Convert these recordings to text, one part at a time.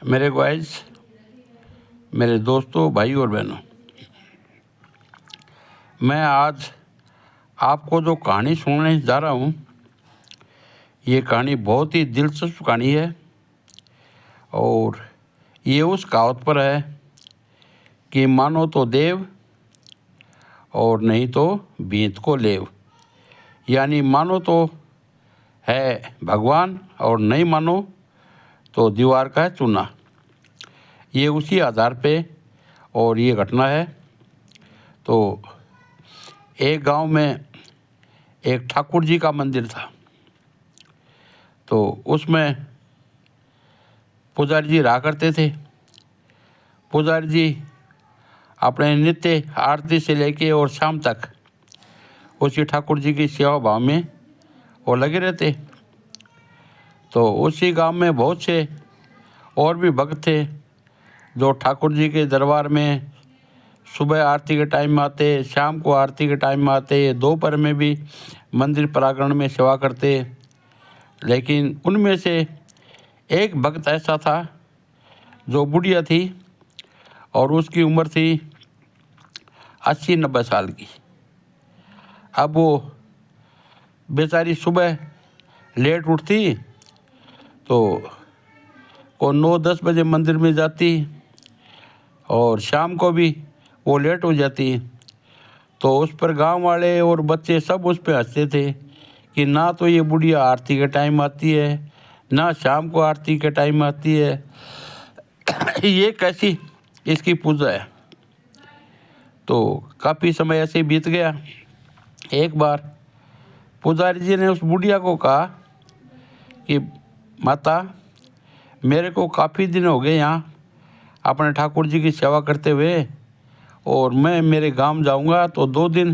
मेरे गाइस, मेरे दोस्तों, भाई और बहनों, मैं आज आपको जो कहानी सुनाने जा रहा हूँ, ये कहानी बहुत ही दिलचस्प कहानी है और ये उस कहावत पर है कि मानो तो देव और नहीं तो बीत को लेव। यानी मानो तो है भगवान और नहीं मानो तो दीवार का है चूना। ये उसी आधार पे और ये घटना है। तो एक गांव में एक ठाकुर जी का मंदिर था। तो उसमें पुजारी जी रहा करते थे। पुजारी जी अपने नित्य आरती से लेके और शाम तक उसी ठाकुर जी की सेवा भाव में वो लगे रहते। तो उसी गांव में बहुत से और भी भक्त थे जो ठाकुर जी के दरबार में सुबह आरती के टाइम में आते, शाम को आरती के टाइम में आते, दोपहर में भी मंदिर प्रांगण में सेवा करते। लेकिन उनमें से एक भक्त ऐसा था जो बुढ़िया थी और उसकी उम्र थी 80-90 साल की। अब वो बेचारी सुबह लेट उठती तो वो 9-10 बजे मंदिर में जाती और शाम को भी वो लेट हो जाती। तो उस पर गांव वाले और बच्चे सब उस पर हंसते थे कि ना तो ये बुढ़िया आरती के टाइम आती है, ना शाम को आरती के टाइम आती है, ये कैसी इसकी पूजा है। तो काफ़ी समय ऐसे बीत गया। एक बार पुजारी जी ने उस बुढ़िया को कहा कि माता, मेरे को काफ़ी दिन हो गए यहाँ अपने ठाकुर जी की सेवा करते हुए और मैं मेरे गांव जाऊंगा तो 2 दिन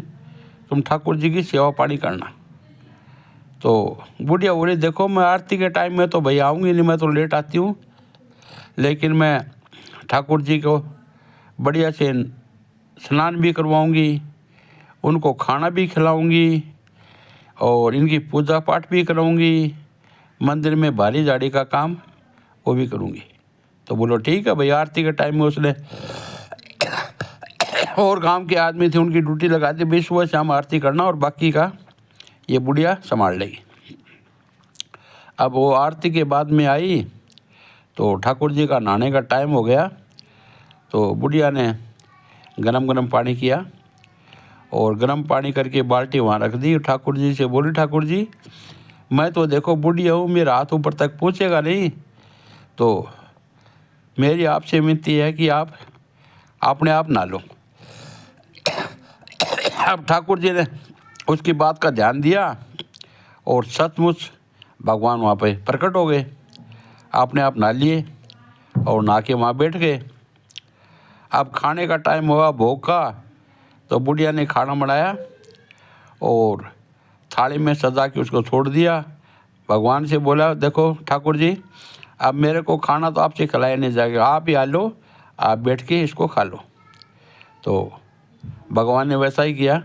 तुम ठाकुर जी की सेवा पानी करना। तो बुढ़िया बोली, देखो मैं आरती के टाइम में तो भाई आऊँगी नहीं, मैं तो लेट आती हूँ, लेकिन मैं ठाकुर जी को बढ़िया से स्नान भी करवाऊँगी, उनको खाना भी खिलाऊँगी और इनकी पूजा पाठ भी कराऊँगी, मंदिर में भारी झाड़ी का काम वो भी करूँगी। तो बोलो ठीक है भाई। आरती के टाइम में उसने और गांव के आदमी थे उनकी ड्यूटी लगा दी, भाई सुबह शाम आरती करना और बाकी का ये बुढ़िया संभाल लेगी। अब वो आरती के बाद में आई तो ठाकुर जी का नहाने का टाइम हो गया। तो बुढ़िया ने गरम गरम पानी किया और गरम पानी करके बाल्टी वहाँ रख दी। ठाकुर जी से बोली, ठाकुर जी मैं तो देखो बुढ़िया हूँ, मेरा हाथ ऊपर तक पहुँचेगा नहीं, तो मेरी आपसे विनती है कि आप अपने आप नहा लो। अब ठाकुर जी ने उसकी बात का ध्यान दिया और सचमुच भगवान वहाँ पे प्रकट हो गए। अपने आप नहा लिए और नहा के वहाँ बैठ गए। अब खाने का टाइम हुआ भोग का, तो बुढ़िया ने खाना बनाया और थाली में सजा के उसको छोड़ दिया। भगवान से बोला, देखो ठाकुर जी अब मेरे को खाना तो आपसे खिलाया नहीं जाएगा, आप ही आ लो, आप बैठ के इसको खा लो। तो भगवान ने वैसा ही किया।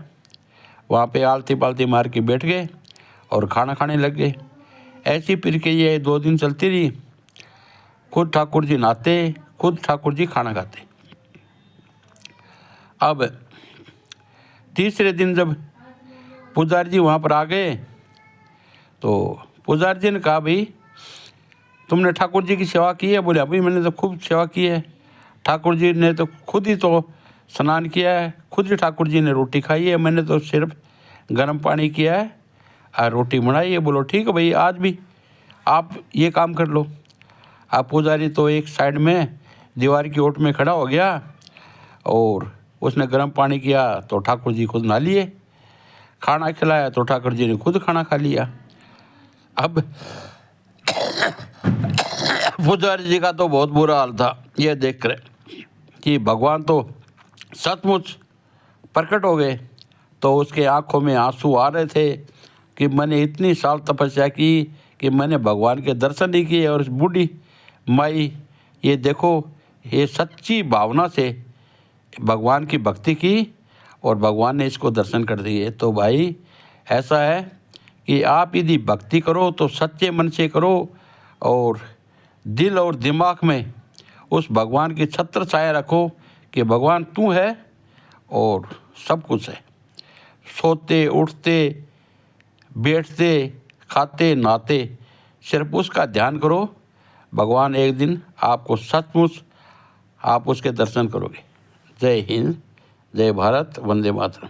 वहाँ पे आलती पालती मार के बैठ गए और खाना खाने लग गए। ऐसी फिर के ये 2 दिन चलती रही। खुद ठाकुर जी नहाते, खुद ठाकुर जी खाना खाते। अब तीसरे दिन जब पुजारी जी वहाँ पर आ गए तो पुजारी जी ने कहा, भाई तुमने ठाकुर जी की सेवा की है? बोले, अभी मैंने तो खूब सेवा की है, ठाकुर जी ने तो खुद ही तो स्नान किया है, खुद ही ठाकुर जी ने रोटी खाई है, मैंने तो सिर्फ गर्म पानी किया है और रोटी बनाई है। बोलो ठीक है भाई, आज भी आप ये काम कर लो। आप पुजारी तो एक साइड में दीवार की ओट में खड़ा हो गया और उसने गर्म पानी किया तो ठाकुर जी खुद नहा लिए, खाना खिलाया तो ठाकुर जी ने खुद खाना खा लिया। अब पुजारी जी का तो बहुत बुरा हाल था ये देख कर कि भगवान तो सचमुच प्रकट हो गए। तो उसके आंखों में आंसू आ रहे थे कि मैंने इतनी साल तपस्या की कि मैंने भगवान के दर्शन नहीं किए और इस बूढ़ी माई ये देखो ये सच्ची भावना से भगवान की भक्ति की और भगवान ने इसको दर्शन कर दिए। तो भाई ऐसा है कि आप यदि भक्ति करो तो सच्चे मन से करो और दिल और दिमाग में उस भगवान की छत्र छाया रखो कि भगवान तू है और सब कुछ है। सोते उठते बैठते खाते नहाते सिर्फ उसका ध्यान करो। भगवान एक दिन आपको सचमुच आप उसके दर्शन करोगे। जय हिंद, जय भारत, वंदे मातरम।